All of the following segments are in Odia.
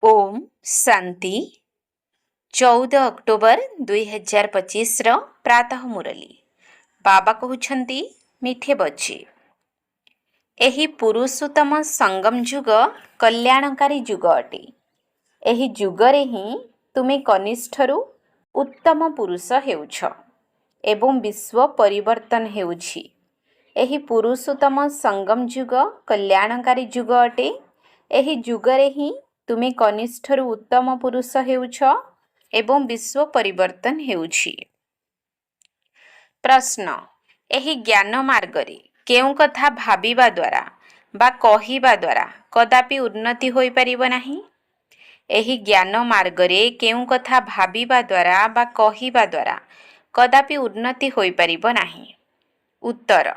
ओम शांति 14 अक्टोबर 2025 प्रातः मुरली बाबा कहउछंती मिठे बच्चे एही पुरुषोत्तम संगम जुग कल्याणकारी जुग अटे। एही जुगरे ही तुमे कनिष्ठरू उत्तम पुरुष हेउछ एवं विश्व परिवर्तन हेउछि। एही पुरुषोत्तम संगम जुग कल्याणकारी जुग अटे। एही जुगरे ही तुमे कनिष्ठरू उत्तम पुरुष हेउछ एवं विश्व परिवर्तन हेउछि। प्रश्न एही ज्ञान मार्गरे केउ कथा भाबिबा द्वारा बा कहिबा द्वारा कदापि उन्नति होई परिबो नाही। एही ज्ञान मार्गरे केउ कथा भाबिबा द्वारा बा कहिबा द्वारा कदापि उन्नति होई परिबो नाही। उत्तर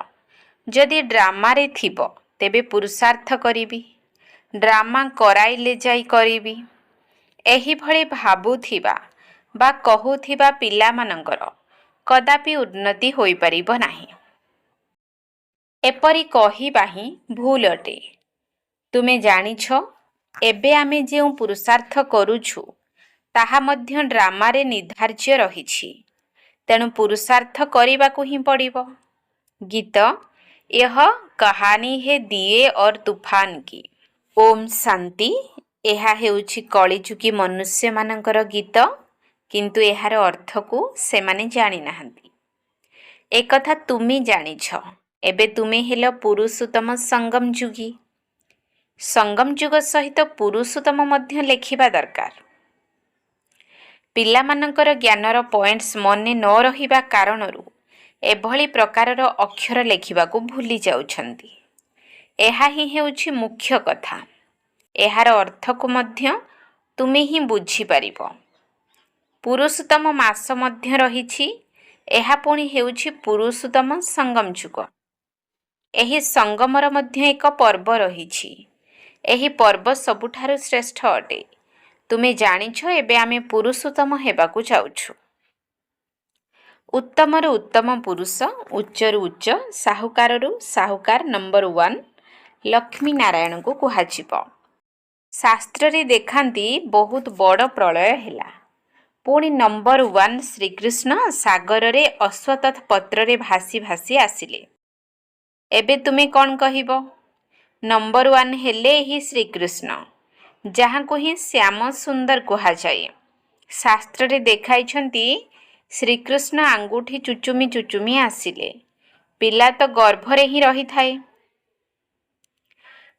जदि ड्रामा रे थिबो तेबे पुरुषार्थ करिबी, ड्रामा कराइले जाई करिबी। एही भଳି भाबुथिबा बा कहुथिबा पिला मानकर कदापि उन्नति होई परिबो नाही। एपरि कहिबा ही भूल अटे। तुमे जानिछ एबे आमे जेउ पुरुषार्थ करूछु ताहा मध्य ड्रामा रे निर्धार्य रहिछि, तेणु पुरुषार्थ करिबाकु ही पड़िबो। गीत यह कहानी है दिए और तूफान की। ओम शांति एहा हेउछि कलिजुगी मनुष्य मानकर गीत, किंतु एहार अर्थ को सेमाने जानि नाहंती। एकथा तुमी जानिछ, एबे तुमे हेलो पुरुषोत्तम संगम जुगी। संगम जुग सहित पुरुषोत्तम मध्य लेखिबा दरकार। पिला मानकर ज्ञानर पॉइंट्स मने न रहिबा कारणरू एभଳି प्रकारर अक्षर लेखिबाकू भूली जाउछंती। एहा ही हेउछि मुख्य कथा। एहार अर्थ को मध्य तुमे ही बुझी पारिबो। पुरुषोत्तम मास मध्य रहिछि, एहा पुणी हेउछि पुरुषोत्तम संगम जुग। एही संगमर मध्य एक पर्व रहिछि। एही पर्व सबुठारु श्रेष्ठ अटे। तुमे जानिछ एबे आमे पुरुषोत्तम हेबाकू चाउछु। उत्तमरु उत्तम पुरुष, उच्चरु उच्च, साहुकारु साहुकार नंबर 1 लक्ष्मी नारायण को कुहाजिबो। शास्त्र रे देखांती बहुत बड़ प्रलय हेला। पुणी नंबर 1 श्रीकृष्ण सागर रे अश्वत्थ पत्र रे भासी भासी आसिले। एबे तुमे कौन कहिबो? नंबर 1 हेले ही श्रीकृष्ण, जहाँ को ही श्याम सुंदर कुहा जाए। शास्त्र रे देखाइछंती श्रीकृष्ण आंगुठी चुचुमी चुचुमी आसिले। पिला तो गर्भरे ही रही थाए।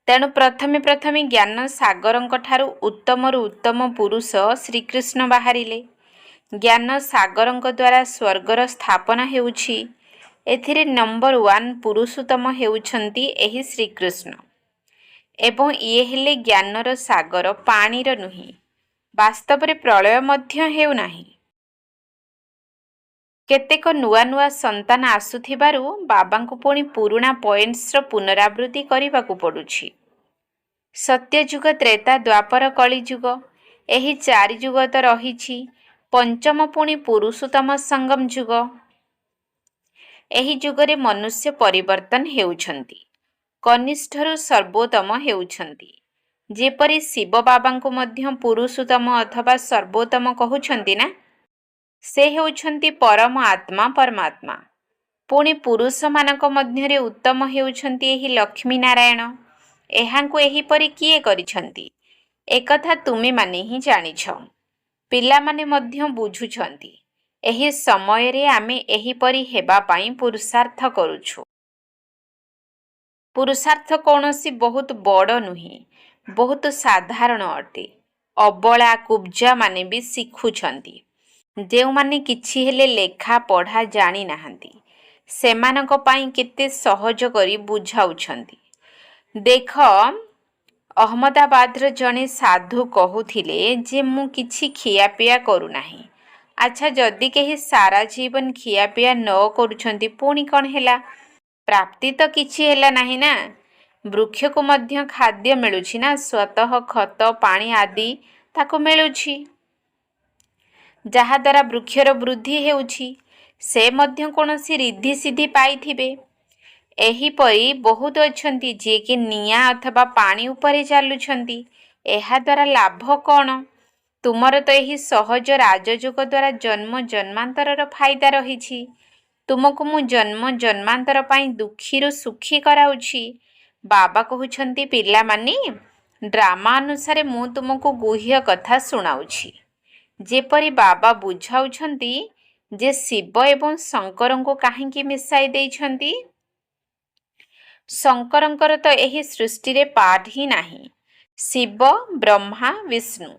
तेणु प्रथमे प्रथमे ज्ञान सागरंक ठारू उत्तमरु उत्तम पुरुष श्रीकृष्ण बाहरिले। ज्ञान सागरंक द्वारा स्वर्गर स्थापना हेउछि। एथिरे नंबर 1 पुरुषोत्तम हेउछंती एही श्रीकृष्ण। एवं ये हेले ज्ञानर सागर, पानीर नुही। वास्तव रे प्रलय मध्य हेउ नाही। केतेक नुआ नुआ संतान आसुथिबारु बाबांकु पुणी पुरुणा पॉइंट्स रो पुनरावृत्ति करिबाकू पडुछि। सत्ययुग, त्रेता, द्वापर, कलिजुग एही 4 जुग तो रहिछि। पंचम पुणी पुरुषोत्तम संगम जुग। एही जुगरे मनुष्य परिवर्तन हेउछंती। कनिष्ठरु सर्वोत्तम हेउछंती। जेपरि शिव बाबांकु मध्य पुरुषोत्तम अथवा सर्वोत्तम कहुछंती ना, से हेउछंती परम आत्मा परमात्मा। पुणी पुरुष मानक मध्यरे उत्तम हेउछंती एही लक्ष्मी नारायण। एहांकु एही परि किए करिछंती एकथा तुमे माने ही जानिछ। पिला माने मध्य बुझुछंती। एही समय रे आमे एही परि हेबा पाई पुरुषार्थ करूछु। पुरुषार्थ कौनसी बहुत बड़ नुही, बहुत साधारण अटे। अबला कुब्जा माने भी शिखुछंती। जेउ माने किछि हेले लेखा पढ़ा जानी नाहंती, सेमानक पाई केते सहज करी बुझाउछंती। देख अहमदाबाद जने साधु कहूथिले जे मु किछि खियापिया करू नाही। अच्छा, जदि केही सारा जीवन खियापिया न करूछंती पुणी कौन हेला? प्राप्ति तो किछि हेला नाही ना। वृक्ष को मध्य खाद्य मिलुछि ना, स्वतः खत पानी आदि ताको मिलुछि, जहा द्वारा वृक्षर वृद्धि हेउछि। से मध्य कोनोसी रिद्धि सिद्धि पाइथिबे। एही परी बहुत अछंती जे कि निया अथवा पानी उपरे चालुछंती, ଏହାଦ୍ୱାରା ଲାଭ କ'ଣ? ତୁମର ତ ଏହି ସହଜ ରାଜଯୋଗ ଦ୍ୱାରା ଜନ୍ମ ଜନ୍ମାନ୍ତରର ଫାଇଦା ରହିଛି। ତୁମକୁ ମୁଁ ଜନ୍ମ ଜନ୍ମାନ୍ତର ପାଇଁ ଦୁଃଖୀରୁ ସୁଖୀ କରାଉଛି। ବାବା କହୁଛନ୍ତି, ପିଲାମାନେ, ଡ୍ରାମା ଅନୁସାରେ ମୁଁ ତୁମକୁ ଗୁହ୍ୟ କଥା ଶୁଣାଉଛି। ଯେପରି ବାବା ବୁଝାଉଛନ୍ତି ଯେ ଶିବ ଏବଂ ଶଙ୍କରଙ୍କୁ କାହିଁକି ମିଶାଇ ଦେଇଛନ୍ତି। ଶଙ୍କରଙ୍କର ତ ଏହି ସୃଷ୍ଟିରେ ପାର୍ଟ ହିଁ ନାହିଁ। ଶିବ, ବ୍ରହ୍ମା, ବିଷ୍ଣୁ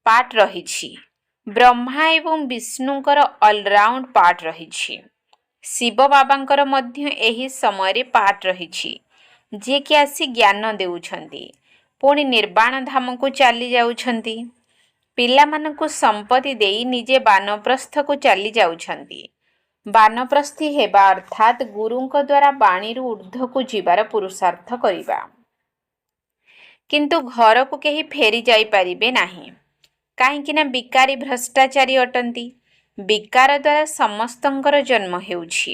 ପାର୍ଟ ରହିଛି। ବ୍ରହ୍ମା ଏବଂ ବିଷ୍ଣୁଙ୍କର ଅଲରାଉଣ୍ଡ ପାର୍ଟ ରହିଛି। ଶିବ ବାବାଙ୍କର ମଧ୍ୟ ଏହି ସମୟରେ ପାର୍ଟ ରହିଛି, ଯିଏକି ଆସି ଜ୍ଞାନ ଦେଉଛନ୍ତି, ପୁଣି ନିର୍ବାଣ ଧାମକୁ ଚାଲି ଯାଉଛନ୍ତି। ପିଲାମାନଙ୍କୁ ସମ୍ପତ୍ତି ଦେଇ ନିଜେ ବାନପ୍ରସ୍ଥକୁ ଚାଲି ଯାଉଛନ୍ତି। ବାନପ୍ରସ୍ଥୀ ହେବା ଅର୍ଥାତ୍ ଗୁରୁଙ୍କ ଦ୍ୱାରା ବାଣୀରୁ ଉର୍ଦ୍ଧ୍ୱକୁ ଯିବାର ପୁରୁଷାର୍ଥ କରିବା। କିନ୍ତୁ ଘରକୁ କେହି ଫେରି ଯାଇପାରିବେ ନାହିଁ, କାହିଁକିନା ବିକାରୀ ଭ୍ରଷ୍ଟାଚାରୀ ଅଟନ୍ତି। ବିକାର ଦ୍ୱାରା ସମସ୍ତଙ୍କର ଜନ୍ମ ହେଉଛି।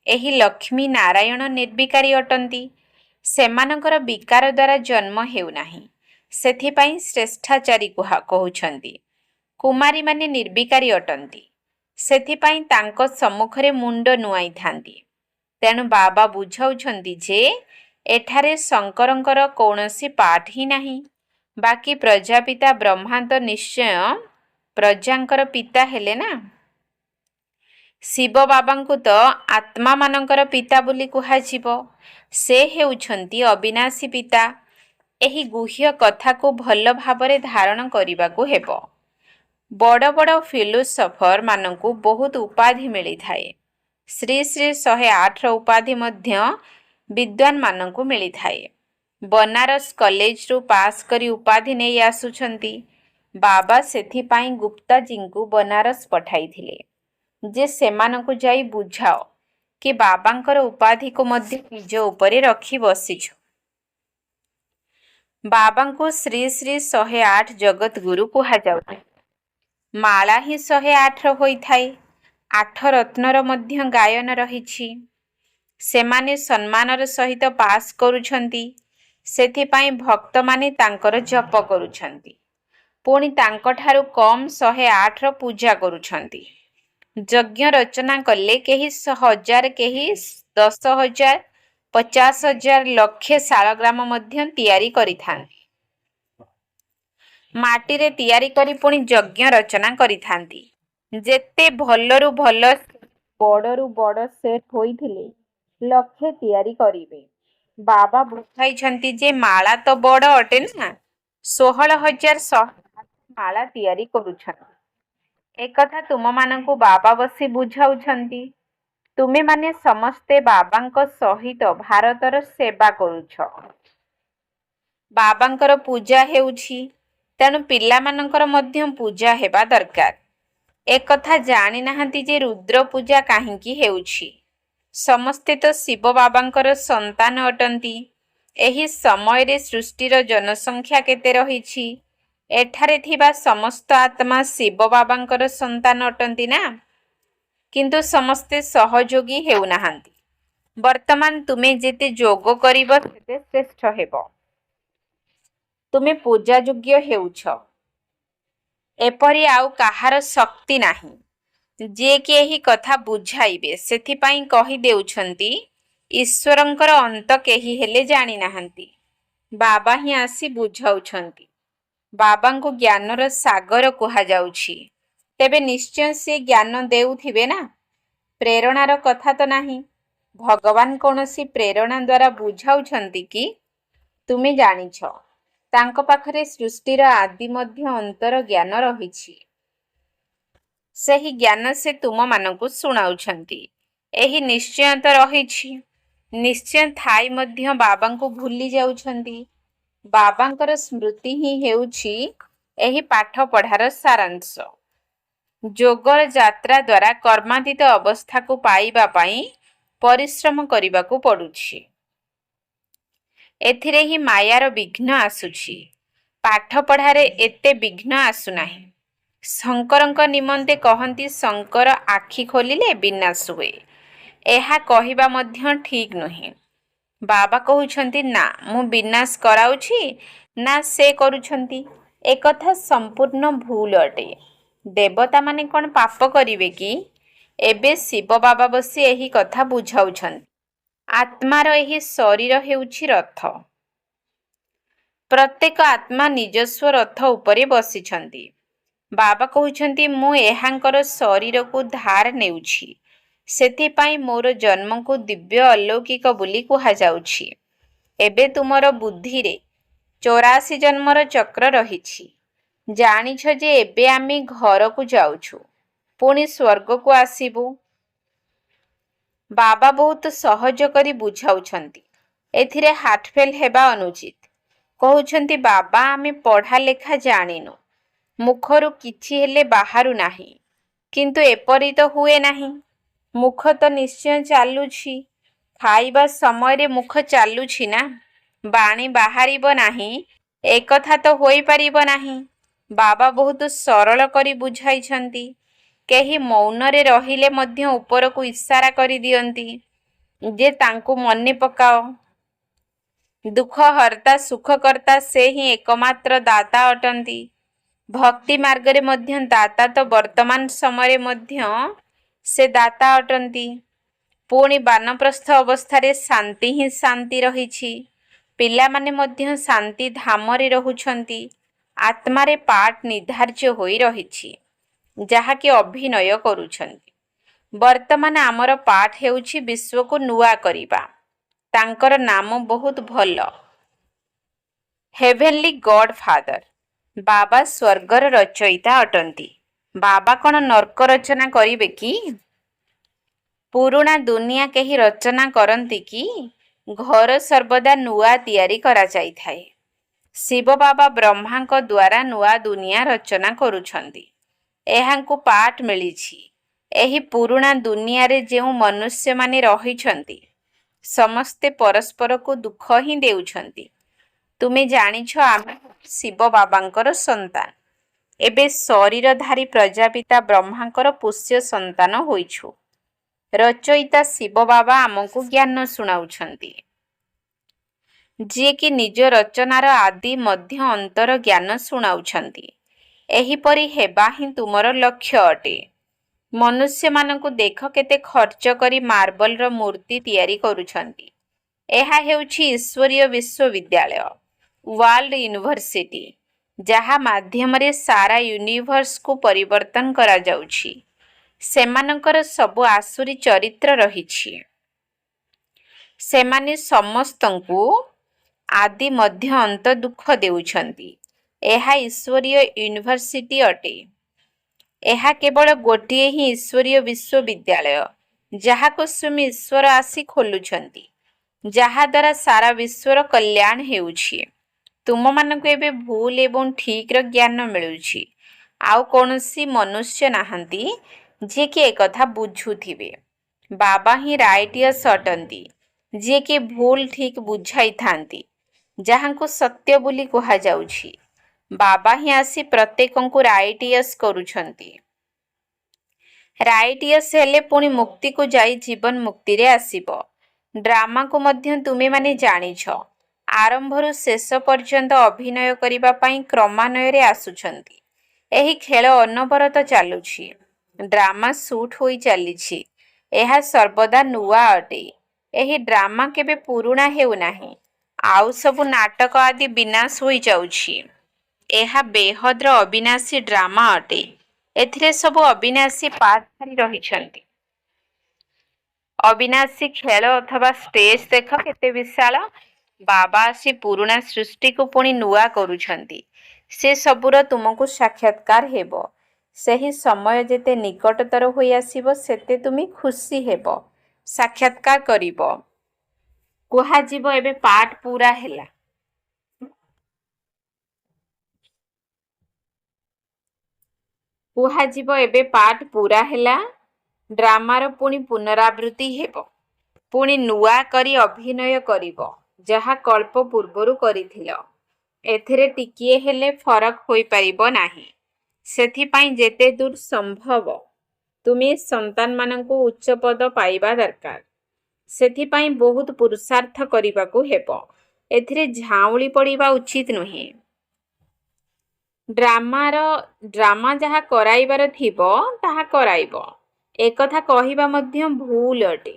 ଏହି ଲକ୍ଷ୍ମୀ ନାରାୟଣ ନିର୍ବିକାରୀ ଅଟନ୍ତି। ସେମାନଙ୍କର ବିକାର ଦ୍ୱାରା ଜନ୍ମ ହେଉନାହିଁ। ସେଥିପାଇଁ ଶ୍ରେଷ୍ଠାଚାରୀ କହୁଛନ୍ତି। କୁମାରୀମାନେ ନିର୍ବିକାରୀ ଅଟନ୍ତି। ସେଥିପାଇଁ ତାଙ୍କ ସମ୍ମୁଖରେ ମୁଣ୍ଡ ନୁଆଇଥାନ୍ତି। ତେଣୁ ବାବା ବୁଝାଉଛନ୍ତି ଯେ ଏଠାରେ ଶଙ୍କରଙ୍କର କୌଣସି ପାଠ ହିଁ ନାହିଁ। ବାକି ପ୍ରଜାପିତା ବ୍ରହ୍ମା ତ ନିଶ୍ଚୟ ପ୍ରଜାଙ୍କର ପିତା ହେଲେ ନା। ଶିବ ବାବାଙ୍କୁ ତ ଆତ୍ମାମାନଙ୍କର ପିତା ବୋଲି କୁହାଯିବ। ସେ ହେଉଛନ୍ତି ଅବିନାଶୀ ପିତା। ଏହି ଗୁହ୍ୟ କଥାକୁ ଭଲ ଭାବରେ ଧାରଣ କରିବାକୁ ହେବ। ବଡ଼ ବଡ଼ ଫିଲୋସଫର ମାନଙ୍କୁ ବହୁତ ଉପାଧି ମିଳିଥାଏ। ଶ୍ରୀ ଶ୍ରୀ 108ର ଉପାଧି ମଧ୍ୟ ବିଦ୍ୱାନମାନଙ୍କୁ ମିଳିଥାଏ। ବନାରସ କଲେଜରୁ ପାସ୍ କରି ଉପାଧି ନେଇ ଆସୁଛନ୍ତି। ବାବା ସେଥିପାଇଁ ଗୁପ୍ତାଜୀଙ୍କୁ ବନାରସ ପଠାଇଥିଲେ ଯେ ସେମାନଙ୍କୁ ଯାଇ ବୁଝାଅ କି ବାବାଙ୍କର ଉପାଧିକୁ ମଧ୍ୟ ନିଜ ଉପରେ ରଖି ବସିଛୁ। ବାବାଙ୍କୁ ଶ୍ରୀ ଶ୍ରୀ 108 ଜଗତଗୁରୁ କୁହାଯାଉଛି। ମାଳା ହିଁ 108ର ହୋଇଥାଏ। 8 ରତ୍ନର ମଧ୍ୟ ଗାୟନ ରହିଛି। ସେମାନେ ସମ୍ମାନର ସହିତ ପାସ୍ କରୁଛନ୍ତି। ସେଥିପାଇଁ ଭକ୍ତମାନେ ତାଙ୍କର ଜପ କରୁଛନ୍ତି। ପୁଣି ତାଙ୍କଠାରୁ କମ୍ 108ର ପୂଜା କରୁଛନ୍ତି। ଯଜ୍ଞ ରଚନା କଲେ କେହି 1000, କେହି 10,000, 50,000, ଲକ୍ଷେ ଶାଳଗ୍ରାମ ମଧ୍ୟ ତିଆରି କରିଥାନ୍ତି। ମାଟିରେ ତିଆରି କରି ପୁଣି ଯଜ୍ଞ ରଚନା କରିଥାନ୍ତି। ଯେତେ ଭଲରୁ ଭଲ, ବଡ଼ରୁ ବଡ଼ ସେଟ୍ ହୋଇଥିଲେ ଲକ୍ଷେ ତିଆରି କରିବେ। ବାବା ବୁଝାଇଛନ୍ତି ଯେ ମାଳା ତ ବଡ଼ ଅଟେ ନା, 16,108 ମାଳା ତିଆରି କରୁଛନ୍ତି। ଏକଥା ତୁମମାନଙ୍କୁ ବାବା ବସି ବୁଝାଉଛନ୍ତି। ତୁମେମାନେ ସମସ୍ତେ ବାବାଙ୍କ ସହିତ ଭାରତର ସେବା କରୁଛ। ବାବାଙ୍କର ପୂଜା ହେଉଛି, ତେଣୁ ପିଲାମାନଙ୍କର ମଧ୍ୟ ପୂଜା ହେବା ଦରକାର। ଏକଥା ଜାଣିନାହାନ୍ତି ଯେ ରୁଦ୍ର ପୂଜା କାହିଁକି ହେଉଛି। ସମସ୍ତେ ତ ଶିବ ବାବାଙ୍କର ସନ୍ତାନ ଅଟନ୍ତି। ଏହି ସମୟରେ ସୃଷ୍ଟିର ଜନସଂଖ୍ୟା କେତେ ରହିଛି? ଏଠାରେ ଥିବା ସମସ୍ତ ଆତ୍ମା ଶିବ ବାବାଙ୍କର ସନ୍ତାନ ଅଟନ୍ତି ନା। କିନ୍ତୁ ସମସ୍ତେ ସହଯୋଗୀ ହେଉନାହାନ୍ତି। ବର୍ତ୍ତମାନ ତୁମେ ଯେତେ ଯୋଗ କରିବ ସେତେ ଶ୍ରେଷ୍ଠ ହେବ। ତୁମେ ପୂଜା ଯୋଗ୍ୟ ହେଉଛ। ଏପରି ଆଉ କାହାର ଶକ୍ତି ନାହିଁ ଯିଏକି ଏହି କଥା ବୁଝାଇବେ। ସେଥିପାଇଁ କହିଦେଉଛନ୍ତି, ଈଶ୍ୱରଙ୍କର ଅନ୍ତ କେହି ହେଲେ ଜାଣିନାହାନ୍ତି। ବାବା ହିଁ ଆସି ବୁଝାଉଛନ୍ତି। ବାବାଙ୍କୁ ଜ୍ଞାନର ସାଗର କୁହାଯାଉଛି। ତେବେ ନିଶ୍ଚୟ ସେ ଜ୍ଞାନ ଦେଉଥିବେ ନା। ପ୍ରେରଣାର କଥା ତ ନାହିଁ। ଭଗବାନ କୌଣସି ପ୍ରେରଣା ଦ୍ୱାରା ବୁଝାଉଛନ୍ତି କି? ତୁମେ ଜାଣିଛ, ତାଙ୍କ ପାଖରେ ସୃଷ୍ଟିର ଆଦି ମଧ୍ୟ ଅନ୍ତର ଜ୍ଞାନ ରହିଛି। ସେହି ଜ୍ଞାନ ସେ ତୁମମାନଙ୍କୁ ଶୁଣାଉଛନ୍ତି। ଏହି ନିଶ୍ଚୟ ତ ରହିଛି। ନିଶ୍ଚୟ ଥାଇ ମଧ୍ୟ ବାବାଙ୍କୁ ଭୁଲି ଯାଉଛନ୍ତି। ବାବାଙ୍କର ସ୍ମୃତି ହିଁ ହେଉଛି ଏହି ପାଠ ପଢ଼ାର ସାରାଂଶ। ଯୋଗର ଯାତ୍ରା ଦ୍ୱାରା କର୍ମାତୀତ ଅବସ୍ଥାକୁ ପାଇବା ପାଇଁ ପରିଶ୍ରମ କରିବାକୁ ପଡୁଛି। ଏଥିରେ ହିଁ ମାୟାର ବିଘ୍ନ ଆସୁଛି। ପାଠ ପଢ଼ାରେ ଏତେ ବିଘ୍ନ ଆସୁନାହିଁ। ଶଙ୍କରଙ୍କ ନିମନ୍ତେ କହନ୍ତି, ଶଙ୍କର ଆଖି ଖୋଲିଲେ ବିନାଶ ହୁଏ। ଏହା କହିବା ମଧ୍ୟ ଠିକ୍ ନୁହେଁ। ବାବା କହୁଛନ୍ତି ନା ମୁଁ ବିନାଶ କରାଉଛି ନା ସେ କରୁଛନ୍ତି। ଏକଥା ସମ୍ପୂର୍ଣ୍ଣ ଭୁଲ ଅଟେ। ଦେବତାମାନେ କ'ଣ ପାପ କରିବେ କି? ଏବେ ଶିବ ବାବା ବସି ଏହି କଥା ବୁଝାଉଛନ୍ତି। ଆତ୍ମାର ଏହି ଶରୀର ହେଉଛି ରଥ। ପ୍ରତ୍ୟେକ ଆତ୍ମା ନିଜସ୍ୱ ରଥ ଉପରେ ବସିଛନ୍ତି। ବାବା କହୁଛନ୍ତି ମୁଁ ଏହାଙ୍କର ଶରୀରକୁ ଧାର ନେଉଛି। ସେଥିପାଇଁ ମୋର ଜନ୍ମକୁ ଦିବ୍ୟ ଅଲୌକିକ ବୋଲି କୁହାଯାଉଛି। ଏବେ ତୁମର ବୁଦ୍ଧିରେ 84 ଜନ୍ମର ଚକ୍ର ରହିଛି। ଜାଣିଛ ଯେ ଏବେ ଆମେ ଘରକୁ ଯାଉଛୁ, ପୁଣି ସ୍ୱର୍ଗକୁ ଆସିବୁ। ବାବା ବହୁତ ସହଜ କରି ବୁଝାଉଛନ୍ତି। ଏଥିରେ ହାର୍ଟଫେଲ ହେବା ଅନୁଚିତ। କହୁଛନ୍ତି ବାବା ଆମେ ପଢ଼ା ଲେଖା ଜାଣିନୁ, ମୁଖରୁ କିଛି ହେଲେ ବାହାରୁ ନାହିଁ। କିନ୍ତୁ ଏପରି ତ ହୁଏ ନାହିଁ। ମୁଖ ତ ନିଶ୍ଚୟ ଚାଲୁଛି। ଖାଇବା ସମୟରେ ମୁଖ ଚାଲୁଛି ନା, ବାଣୀ ବାହାରିବ ନାହିଁ ଏକଥା ତ ହୋଇପାରିବ ନାହିଁ। ବାବା ବହୁତ ସରଳ କରି ବୁଝାଇଛନ୍ତି। କେହି ମୌନରେ ରହିଲେ ମଧ୍ୟ ଉପରକୁ ଇସାରା କରିଦିଅନ୍ତି ଯେ ତାଙ୍କୁ ମନେ ପକାଅ। ଦୁଃଖ ହର୍ତ୍ତା ସୁଖକର୍ତ୍ତା ସେ ହିଁ ଏକମାତ୍ର ଦାତା ଅଟନ୍ତି। ଭକ୍ତି ମାର୍ଗରେ ମଧ୍ୟ ଦାତା ତ ବର୍ତ୍ତମାନ ସମୟରେ ମଧ୍ୟ ସେ ଦାତା ଅଟନ୍ତି। ପୁଣି ବାନପ୍ରସ୍ଥ ଅବସ୍ଥାରେ ଶାନ୍ତି ହିଁ ଶାନ୍ତି ରହିଛି। ପିଲାମାନେ ମଧ୍ୟ ଶାନ୍ତି ଧାମରେ ରହୁଛନ୍ତି। ଆତ୍ମାରେ ପାଠ ନିର୍ଦ୍ଧାର୍ଯ୍ୟ ହୋଇ ରହିଛି, ଯାହାକି ଅଭିନୟ କରୁଛନ୍ତି। ବର୍ତ୍ତମାନ ଆମର ପାଠ ହେଉଛି ବିଶ୍ୱକୁ ନୂଆ କରିବା। ତାଙ୍କର ନାମ ବହୁତ ଭଲ, ହେଭେନଲି ଗଡ୍ ଫାଦର। ବାବା ସ୍ୱର୍ଗର ରଚୟିତା ଅଟନ୍ତି। ବାବା କ'ଣ ନର୍କ ରଚନା କରିବେ କି? ପୁରୁଣା ଦୁନିଆ କେହି ରଚନା କରନ୍ତି କି? ଘର ସର୍ବଦା ନୂଆ ତିଆରି କରାଯାଇଥାଏ। ଶିବ ବାବା ବ୍ରହ୍ମାଙ୍କ ଦ୍ୱାରା ନୂଆ ଦୁନିଆ ରଚନା କରୁଛନ୍ତି। ଏହାଙ୍କୁ ପାଠ ମିଳିଛି। ଏହି ପୁରୁଣା ଦୁନିଆରେ ଯେଉଁ ମନୁଷ୍ୟମାନେ ରହିଛନ୍ତି ସମସ୍ତେ ପରସ୍ପରକୁ ଦୁଃଖ ହିଁ ଦେଉଛନ୍ତି। ତୁମେ ଜାଣିଛ ଆମେ ଶିବ ବାବାଙ୍କର ସନ୍ତାନ। ଏବେ ଶରୀରଧାରୀ ପ୍ରଜାପିତା ବ୍ରହ୍ମାଙ୍କର ପୋଷ୍ୟ ସନ୍ତାନ ହୋଇଛୁ। ରଚୟିତା ଶିବ ବାବା ଆମକୁ ଜ୍ଞାନ ଶୁଣାଉଛନ୍ତି, ଯିଏକି ନିଜ ରଚନାର ଆଦି ମଧ୍ୟ ଅନ୍ତର ଜ୍ଞାନ ଶୁଣାଉଛନ୍ତି। ଏହିପରି ହେବା ହିଁ ତୁମର ଲକ୍ଷ୍ୟ ଅଟେ। ମନୁଷ୍ୟମାନଙ୍କୁ ଦେଖ କେତେ ଖର୍ଚ୍ଚ କରି ମାର୍ବଲର ମୂର୍ତ୍ତି ତିଆରି କରୁଛନ୍ତି। ଏହା ହେଉଛି ଈଶ୍ୱରୀୟ ବିଶ୍ୱବିଦ୍ୟାଳୟ, ୱାର୍ଲଡ ୟୁନିଭର୍ସିଟି, ଯାହା ମାଧ୍ୟମରେ ସାରା ୟୁନିଭର୍ସକୁ ପରିବର୍ତ୍ତନ କରାଯାଉଛି। ସେମାନଙ୍କର ସବୁ ଆସୁରୀ ଚରିତ୍ର ରହିଛି। ସେମାନେ ସମସ୍ତଙ୍କୁ ଆଦି ମଧ୍ୟ ଅନ୍ତ ଦୁଃଖ ଦେଉଛନ୍ତି। ଏହା ଈଶ୍ୱରୀୟ ୟୁନିଭର୍ସିଟି ଅଟେ। ଏହା କେବଳ ଗୋଟିଏ ହିଁ ଈଶ୍ୱରୀୟ ବିଶ୍ୱବିଦ୍ୟାଳୟ, ଯାହାକୁ ସ୍ୱୟଂ ଈଶ୍ୱର ଆସି ଖୋଲୁଛନ୍ତି, ଯାହାଦ୍ୱାରା ସାରା ବିଶ୍ୱର କଲ୍ୟାଣ ହେଉଛି। ତୁମମାନଙ୍କୁ ଏବେ ଭୁଲ ଏବଂ ଠିକ୍ର ଜ୍ଞାନ ମିଳୁଛି। ଆଉ କୌଣସି ମନୁଷ୍ୟ ନାହାନ୍ତି ଯିଏକି ଏକଥା ବୁଝୁଥିବେ। ବାବା ହିଁ ରାଇଟିୟସ୍ ଅଟନ୍ତି, ଯିଏକି ଭୁଲ ଠିକ୍ ବୁଝାଇଥାନ୍ତି, ଯାହାଙ୍କୁ ସତ୍ୟ ବୋଲି କୁହାଯାଉଛି। ବାବା ହିଁ ଆସି ପ୍ରତ୍ୟେକଙ୍କୁ ରାଇଟିୟସ୍ କରୁଛନ୍ତି। ରାଇଟିୟସ୍ ହେଲେ ପୁଣି ମୁକ୍ତିକୁ ଯାଇ ଜୀବନ ମୁକ୍ତିରେ ଆସିବ। ଡ୍ରାମାକୁ ମଧ୍ୟ ତୁମେମାନେ ଜାଣିଛ। ଆରମ୍ଭରୁ ଶେଷ ପର୍ଯ୍ୟନ୍ତ ଅଭିନୟ କରିବା ପାଇଁ କ୍ରମାନ୍ୱୟରେ ଆସୁଛନ୍ତି। ଏହି ଖେଳ ଅନବରତ ଚାଲୁଛି। ଡ୍ରାମା ସୁଟ୍ ହୋଇ ଚାଲିଛି। ଏହା ସର୍ବଦା ନୂଆ ଅଟେ। ଏହି ଡ୍ରାମା କେବେ ପୁରୁଣା ହେଉନାହିଁ। ଆଉ ସବୁ ନାଟକ ଆଦି ବିନାଶ ହୋଇଯାଉଛି। ଏହା ବେହଦର ଅବିନାଶୀ ଡ୍ରାମା ଅଟେ। ଏଥିରେ ସବୁ ଅବିନାଶୀ ପାର୍ଟଧାରୀ ରହିଛନ୍ତି। ଅବିନାଶୀ ଖେଳ ଅଥବା ଷ୍ଟେଜ ଦେଖ କେତେ ବିଶାଳ। ବାବା ଆସି ପୁରୁଣା ସୃଷ୍ଟିକୁ ପୁଣି ନୂଆ କରୁଛନ୍ତି। ସେ ସବୁର ତୁମକୁ ସାକ୍ଷାତକାର ହେବ। ସେହି ସମୟ ଯେତେ ନିକଟତର ହୋଇ ଆସିବ ସେତେ ତୁମେ ଖୁସି ହେବ, ସାକ୍ଷାତକାର କରିବ। କୁହାଯିବ ଏବେ ପାଠ ପୁରା ହେଲା। କୁହାଯିବ ଏବେ ପାଠ ପୁରା ହେଲା। ଡ୍ରାମାର ପୁଣି ପୁନରାବୃତ୍ତି ହେବ। ପୁଣି ନୂଆ କରି ଅଭିନୟ କରିବ, ଯାହା କଳ୍ପ ପୂର୍ବରୁ କରିଥିଲ। ଏଥିରେ ଟିକିଏ ହେଲେ ଫରକ ହୋଇପାରିବ ନାହିଁ। ସେଥିପାଇଁ ଯେତେ ଦୂର ସମ୍ଭବ ତୁମେ ସନ୍ତାନମାନଙ୍କୁ ଉଚ୍ଚ ପଦ ପାଇବା ଦରକାର। ସେଥିପାଇଁ ବହୁତ ପୁରୁଷାର୍ଥ କରିବାକୁ ହେବ। ଏଥିରେ ଝାଉଁଳି ପଡ଼ିବା ଉଚିତ ନୁହେଁ। ଡ୍ରାମା ଯାହା କରାଇବାର ଥିବ ତାହା କରାଇବ, ଏକଥା କହିବା ମଧ୍ୟ ଭୁଲ ଅଟେ।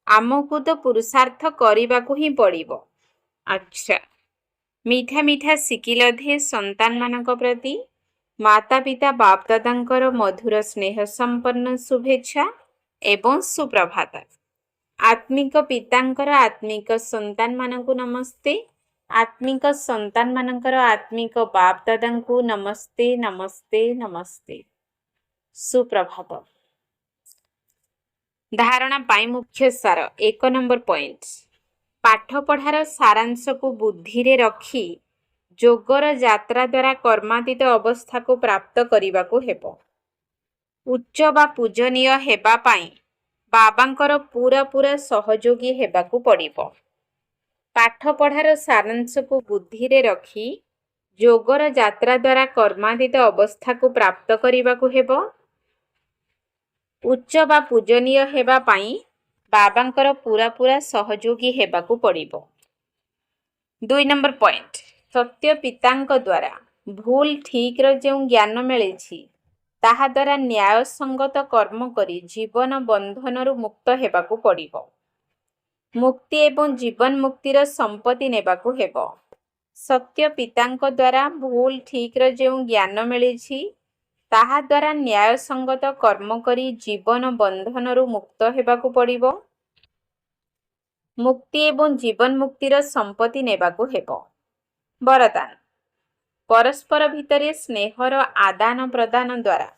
ଆମକୁ ତ ପୁରୁଷାର୍ଥ କରିବାକୁ ହିଁ ପଡ଼ିବ। ଆଚ୍ଛା, ମିଠା ମିଠା ଶିକିଲଧେ ସନ୍ତାନମାନଙ୍କ ପ୍ରତି ମାତା ପିତା ବାପ ଦାଦାଙ୍କର ମଧୁର ସ୍ନେହ ସମ୍ପନ୍ନ ଶୁଭେଚ୍ଛା ଏବଂ ସୁପ୍ରଭାତ। ଆତ୍ମିକ ପିତାଙ୍କର ଆତ୍ମିକ ସନ୍ତାନମାନଙ୍କୁ ନମସ୍ତେ। ଆତ୍ମିକ ସନ୍ତାନମାନଙ୍କର ଆତ୍ମିକ ବାପ ଦାଦାଙ୍କୁ ନମସ୍ତେ ନମସ୍ତେ ନମସ୍ତେ। ସୁପ୍ରଭାତ। ଧାରଣା ପାଇଁ ମୁଖ୍ୟ ସାର। 1 ନମ୍ବର ପଏଣ୍ଟ, ପାଠପଢ଼ାର ସାରାଂଶକୁ ବୁଦ୍ଧିରେ ରଖି ଯୋଗର ଯାତ୍ରା ଦ୍ୱାରା କର୍ମାତୀତ ଅବସ୍ଥାକୁ ପ୍ରାପ୍ତ କରିବାକୁ ହେବ। ଉଚ୍ଚ ବା ପୂଜନୀୟ ହେବା ପାଇଁ ବାବାଙ୍କର ପୁରା ସହଯୋଗୀ ହେବାକୁ ପଡ଼ିବ। ପାଠପଢ଼ାର ସାରାଂଶକୁ ବୁଦ୍ଧିରେ ରଖି ଯୋଗର ଯାତ୍ରା ଦ୍ୱାରା କର୍ମାତୀତ ଅବସ୍ଥାକୁ ପ୍ରାପ୍ତ କରିବାକୁ ହେବ। ଉଚ୍ଚ ବା ପୂଜନୀୟ ହେବା ପାଇଁ ବାବାଙ୍କର ପୁରା ସହଯୋଗୀ ହେବାକୁ ପଡ଼ିବ। 2 ନମ୍ବର ପଏଣ୍ଟ, ସତ୍ୟ ପିତାଙ୍କ ଦ୍ୱାରା ଭୁଲ ଠିକର ଯେଉଁ ଜ୍ଞାନ ମିଳିଛି ତାହା ଦ୍ୱାରା ନ୍ୟାୟସଙ୍ଗତ କର୍ମ କରି ଜୀବନ ବନ୍ଧନରୁ ମୁକ୍ତ ହେବାକୁ ପଡ଼ିବ। ମୁକ୍ତି ଏବଂ ଜୀବନ ମୁକ୍ତିର ସମ୍ପତ୍ତି ନେବାକୁ ହେବ। ସତ୍ୟ ପିତାଙ୍କ ଦ୍ୱାରା ଭୁଲ ଠିକର ଯେଉଁ ଜ୍ଞାନ ମିଳିଛି ତାହା ଦ୍ୱାରା ନ୍ୟାୟସଙ୍ଗତ କର୍ମ କରି ଜୀବନ ବନ୍ଧନରୁ ମୁକ୍ତ ହେବାକୁ ପଡ଼ିବ। ମୁକ୍ତି ଏବଂ ଜୀବନ ମୁକ୍ତିର ସମ୍ପତ୍ତି ନେବାକୁ ହେବ। ବରଦାନ, ପରସ୍ପର ଭିତରେ ସ୍ନେହର ଆଦାନ ପ୍ରଦାନ ଦ୍ୱାରା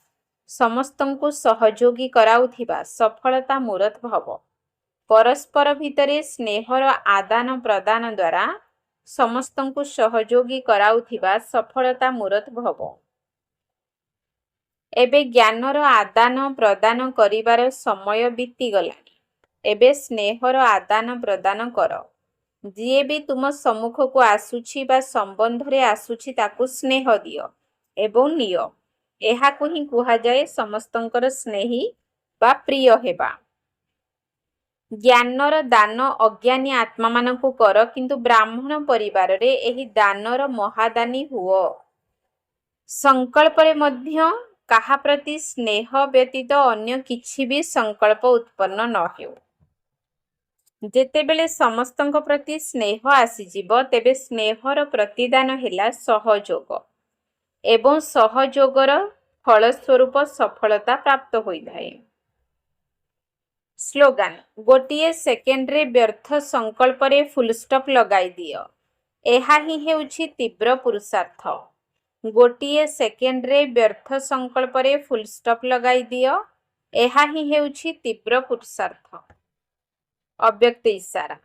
ସମସ୍ତଙ୍କୁ ସହଯୋଗୀ କରାଉଥିବା ସଫଳତା ମୂରତ ଭବ। ପରସ୍ପର ଭିତରେ ସ୍ନେହର ଆଦାନ ପ୍ରଦାନ ଦ୍ୱାରା ସମସ୍ତଙ୍କୁ ସହଯୋଗୀ କରାଉଥିବା ସଫଳତା ମୂରତ ଭବ। ଏବେ ଜ୍ଞାନର ଆଦାନ ପ୍ରଦାନ କରିବାର ସମୟ ବିତିଗଲାଣି। ଏବେ ସ୍ନେହର ଆଦାନ ପ୍ରଦାନ କର। ଯିଏ ବି ତୁମ ସମ୍ମୁଖକୁ ଆସୁଛି ବା ସମ୍ବନ୍ଧରେ ଆସୁଛି ତାକୁ ସ୍ନେହ ଦିଅ ଏବଂ ନିଅ। ଏହାକୁ ହିଁ କୁହାଯାଏ ସମସ୍ତଙ୍କର ସ୍ନେହୀ ବା ପ୍ରିୟ ହେବା। ଜ୍ଞାନର ଦାନ ଅଜ୍ଞାନୀ ଆତ୍ମାମାନଙ୍କୁ କର, କିନ୍ତୁ ବ୍ରାହ୍ମଣ ପରିବାରରେ ଏହି ଦାନର ମହାଦାନୀ ହୁଅ। ସଂକଳ୍ପରେ ମଧ୍ୟ କାହା ପ୍ରତି ସ୍ନେହ ବ୍ୟତୀତ ଅନ୍ୟ କିଛି ବି ସଂକଳ୍ପ ଉତ୍ପନ୍ନ ନ ହେଉ। ଯେତେବେଳେ ସମସ୍ତଙ୍କ ପ୍ରତି ସ୍ନେହ ଆସିଯିବ ତେବେ ସ୍ନେହର ପ୍ରତିଦାନ ହେଲା ସହଯୋଗ ଏବଂ ସହଯୋଗର ଫଳସ୍ୱରୂପ ସଫଳତା ପ୍ରାପ୍ତ ହୋଇଥାଏ। ସ୍ଲୋଗାନ, ଗୋଟିଏ ସେକେଣ୍ଡରେ ବ୍ୟର୍ଥ ସଂକଳ୍ପରେ ଫୁଲଷ୍ଟପ୍ ଲଗାଇ ଦିଅ। ଏହା ହିଁ ହେଉଛି ତୀବ୍ର ପୁରୁଷାର୍ଥ। ଗୋଟିଏ ସେକେଣ୍ଡରେ ବ୍ୟର୍ଥ ସଂକଳ୍ପରେ ଫୁଲଷ୍ଟପ୍ ଲଗାଇ ଦିଅ। ଏହା ହିଁ ହେଉଛି ତୀବ୍ର ପୁରୁଷାର୍ଥ। ଅବ୍ୟକ୍ତ ଇଶାରା,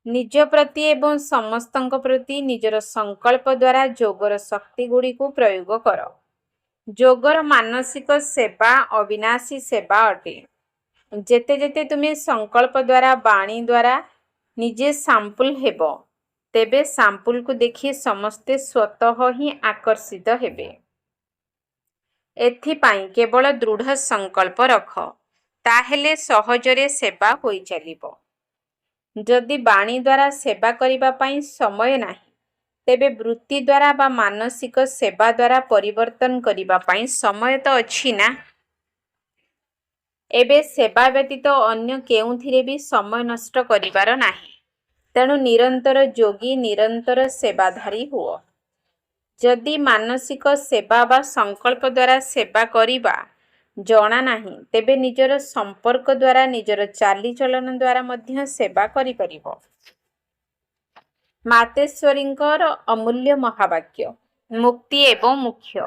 ନିଜ ପ୍ରତି ଏବଂ ସମସ୍ତଙ୍କ ପ୍ରତି ନିଜର ସଂକଳ୍ପ ଦ୍ୱାରା ଯୋଗର ଶକ୍ତିଗୁଡ଼ିକୁ ପ୍ରୟୋଗ କର। ଯୋଗର ମାନସିକ ସେବା ଅବିନାଶୀ ସେବା ଅଟେ। ଯେତେ ଯେତେ ତୁମେ ସଂକଳ୍ପ ଦ୍ୱାରା ବାଣୀ ଦ୍ୱାରା ନିଜେ ସାମ୍ପୁଲ ହେବ, ତେବେ ସାମ୍ପୁଲକୁ ଦେଖି ସମସ୍ତେ ସ୍ୱତଃ ହିଁ ଆକର୍ଷିତ ହେବେ। ଏଥିପାଇଁ କେବଳ ଦୃଢ଼ ସଂକଳ୍ପ ରଖ, ତାହେଲେ ସହଜରେ ସେବା ହୋଇଚାଲିବ। ଯଦି ବାଣୀ ଦ୍ୱାରା ସେବା କରିବା ପାଇଁ ସମୟ ନାହିଁ, ତେବେ ବୃତ୍ତି ଦ୍ୱାରା ବା ମାନସିକ ସେବା ଦ୍ୱାରା ପରିବର୍ତ୍ତନ କରିବା ପାଇଁ ସମୟ ତ ଅଛି ନା। ଏବେ ସେବା ବ୍ୟତୀତ ଅନ୍ୟ କେଉଁଥିରେ ବି ସମୟ ନଷ୍ଟ କରିବାର ନାହିଁ। ତେଣୁ ନିରନ୍ତର ଯୋଗୀ, ନିରନ୍ତର ସେବାଧାରୀ ହୁଅ। ଯଦି ମାନସିକ ସେବା ବା ସଂକଳ୍ପ ଦ୍ୱାରା ସେବା କରିବା ଜଣା ନାହିଁ, ତେବେ ନିଜର ସମ୍ପର୍କ ଦ୍ୱାରା, ନିଜର ଚାଲିଚଳନ ଦ୍ୱାରା ମଧ୍ୟ ସେବା କରିପାରିବ। ମାତେଶ୍ୱରୀଙ୍କର ଅମୂଲ୍ୟ ମହାବାକ୍ୟ, ମୁକ୍ତି ଏବଂ ମୁଖ୍ୟ।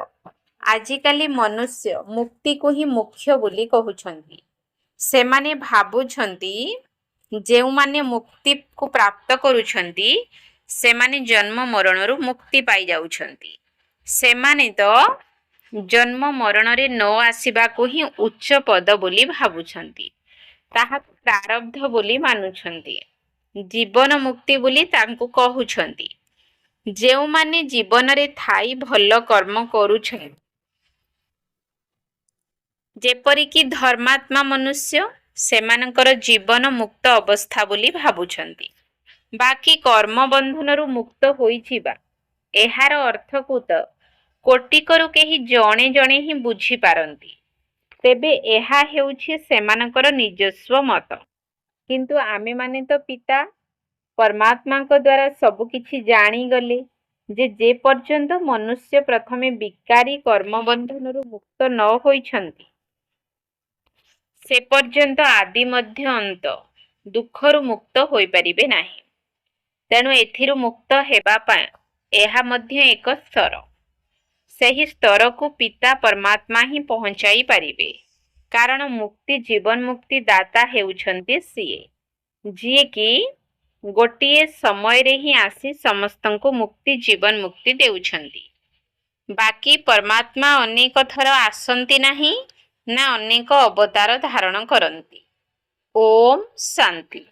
ଆଜିକାଲି ମନୁଷ୍ୟ ମୁକ୍ତିକୁ ହିଁ ମୁଖ୍ୟ ବୋଲି କହୁଛନ୍ତି। ସେମାନେ ଭାବୁଛନ୍ତି ଯେଉଁମାନେ ମୁକ୍ତିକୁ ପ୍ରାପ୍ତ କରୁଛନ୍ତି ସେମାନେ ଜନ୍ମ ମରଣରୁ ମୁକ୍ତି ପାଇଯାଉଛନ୍ତି। ସେମାନେ ତ ଜନ୍ମ ମରଣରେ ନ ଆସିବାକୁ ହିଁ ଉଚ୍ଚ ପଦ ବୋଲି ଭାବୁଛନ୍ତି। ତାହାକୁ ପ୍ରାରବ୍ଧ ବୋଲି ମାନୁଛନ୍ତି। ଜୀବନ ମୁକ୍ତି ବୋଲି ତାଙ୍କୁ କହୁଛନ୍ତି। ଯେଉଁମାନେ ଜୀବନରେ ଥାଇ ଭଲ କର୍ମ କରୁଛନ୍ତି, ଯେପରିକି ଧର୍ମାତ୍ମା ମନୁଷ୍ୟ, ସେମାନଙ୍କର ଜୀବନ ମୁକ୍ତ ଅବସ୍ଥା ବୋଲି ଭାବୁଛନ୍ତି। ବାକି କର୍ମ ବନ୍ଧନରୁ ମୁକ୍ତ ହୋଇଯିବା, ଏହାର ଅର୍ଥକୁ ତ କୋଟିକରୁ କେହି ଜଣେ ଜଣେ ହିଁ ବୁଝିପାରନ୍ତି। ତେବେ ଏହା ହେଉଛି ସେମାନଙ୍କର ନିଜସ୍ୱ ମତ। କିନ୍ତୁ ଆମେମାନେ ତ ପିତା ପରମାତ୍ମାଙ୍କ ଦ୍ୱାରା ସବୁ କିଛି ଜାଣିଗଲେ ଯେ ପର୍ଯ୍ୟନ୍ତ ମନୁଷ୍ୟ ପ୍ରଥମେ ବିକାରୀ କର୍ମବନ୍ଧନରୁ ମୁକ୍ତ ନ ହୋଇଛନ୍ତି, ସେ ପର୍ଯ୍ୟନ୍ତ ଆଦି ମଧ୍ୟ ଅନ୍ତ ଦୁଃଖରୁ ମୁକ୍ତ ହୋଇପାରିବେ ନାହିଁ। ତେଣୁ ଏଥିରୁ ମୁକ୍ତ ହେବା ପାଇଁ ଏହା ମଧ୍ୟ ଏକ ସ୍ତର। ସେହି ସ୍ତରକୁ ପିତା ପରମାତ୍ମା ହିଁ ପହଞ୍ଚାଇ ପାରିବେ। କାରଣ ମୁକ୍ତି ଜୀବନ ମୁକ୍ତି ଦାତା ହେଉଛନ୍ତି ସିଏ, ଯିଏକି ଗୋଟିଏ ସମୟରେ ହିଁ ଆସି ସମସ୍ତଙ୍କୁ ମୁକ୍ତି ଜୀବନ ମୁକ୍ତି ଦେଉଛନ୍ତି। ବାକି ପରମାତ୍ମା ଅନେକ ଥର ଆସନ୍ତି ନାହିଁ ନା ଅନେକ ଅବତାର ଧାରଣ କରନ୍ତି। ଓମ୍ ଶାନ୍ତି।